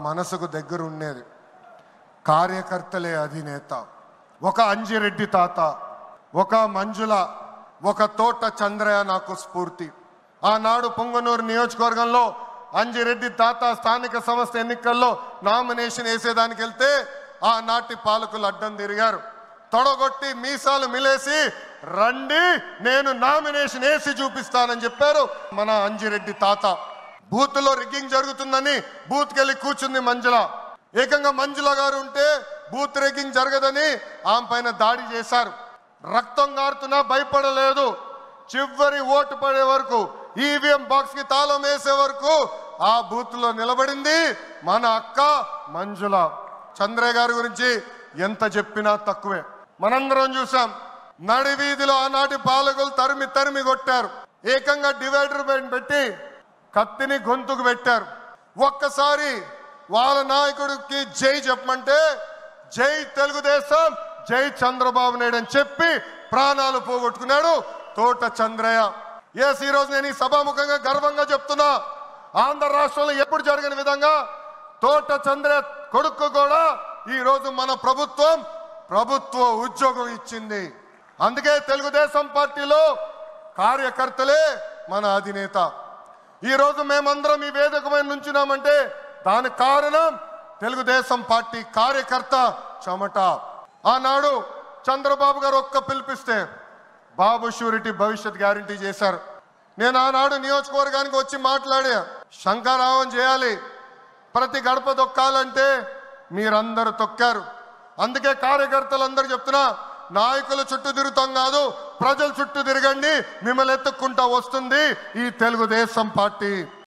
మనసుకు దగ్గర ఉండేది. కార్యకర్తలే అధినేత. ఒక అంజిరెడ్డి తాత, ఒక మంజుల, ఒక తోట చంద్రయ్య నాకు స్ఫూర్తి. ఆనాడు పొంగనూరు నియోజకవర్గంలో అంజిరెడ్డి తాత స్థానిక సంస్థ ఎన్నికల్లో నామినేషన్ వేసేదానికి వెళ్తే ఆనాటి పాలకులు అడ్డం తిరిగారు. తొడగొట్టి మీసాలు మిలేసి రండి నేను నామినేషన్ వేసి చూపిస్తానని చెప్పారు మన అంజిరెడ్డి తాత. బూత్లో రిగ్గింగ్ జరుగుతుందని బూత్కి వెళ్ళి కూర్చుంది మంజుల. ఏకంగా మంజుల గారు ఉంటే బూత్ రిగ్గింగ్ జరగదని ఆమె పైన దాడి చేశారు. రక్తం గారుతున్నా భయపడలేదు. చివరి ఓటు పడే వరకు, ఈవీఎం బాక్స్ కి తాళం వేసే వరకు ఆ బూత్ లో నిలబడింది మన అక్క మంజుల. చంద్రయ్య గారి గురించి ఎంత చెప్పినా తక్కువే. మనందరం చూసాం, నడి వీధిలో ఆనాటి పాలకులు తరిమి తరిమి కొట్టారు. ఏకంగా డివైడర్ పెట్టి కత్తిని గొంతుకు పెట్టారు. ఒక్కసారి వాళ్ళ నాయకుడికి జై చెప్పమంటే జై తెలుగుదేశం, జై చంద్రబాబు నాయుడు అని చెప్పి ప్రాణాలు పోగొట్టుకున్నాడు తోట చంద్రయ్య. ఎస్, ఈ రోజు నేను ఈ సభాముఖంగా గర్వంగా చెప్తున్నా, ఆంధ్ర రాష్ట్రంలో ఎప్పుడు జరిగిన విధంగా తోట చంద్రయ్య కొడుకు కూడా ఈ రోజు మన ప్రభుత్వ ఉద్యోగం ఇచ్చింది. అందుకే తెలుగుదేశం పార్టీలో కార్యకర్తలే మన అధినేత. ఈ రోజు మేమందరం ఈ వేదిక మీద నుంచున్నామంటే దానికి కారణం తెలుగుదేశం పార్టీ కార్యకర్త చెమట. ఆనాడు చంద్రబాబు గారు ఒక్క పిలిపిస్తే బాబు షూరిటీ భవిష్యత్ గ్యారంటీ చేశారు. నేను ఆనాడు నియోజకవర్గానికి వచ్చి మాట్లాడా, శంఖారావం చేయాలి, ప్రతి గడప తొక్కాలంటే మీరందరూ తొక్కారు. అందుకే కార్యకర్తలందరూ చెప్తున్నా, నాయకుల చుట్టూ తిరుగుతాం కాదు, ప్రజల చుట్టూ తిరగండి, మిమ్మల్ని ఎత్తుక్కుంటా వస్తుంది ఈ తెలుగుదేశం పార్టీ.